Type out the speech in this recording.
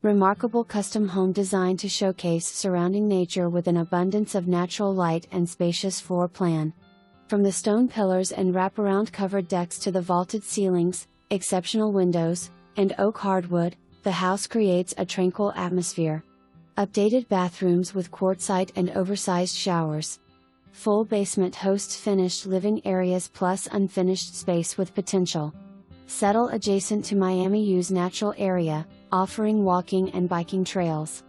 Remarkable custom home designed to showcase surrounding nature with an abundance of natural light and spacious floor plan. From the stone pillars and wraparound covered decks to the vaulted ceilings, exceptional windows, and oak hardwood, the house creates a tranquil atmosphere. Updated bathrooms with quartzite and oversized showers. Full basement hosts finished living areas plus unfinished space with potential. Settle adjacent to Miami U's natural area, offering walking and biking trails.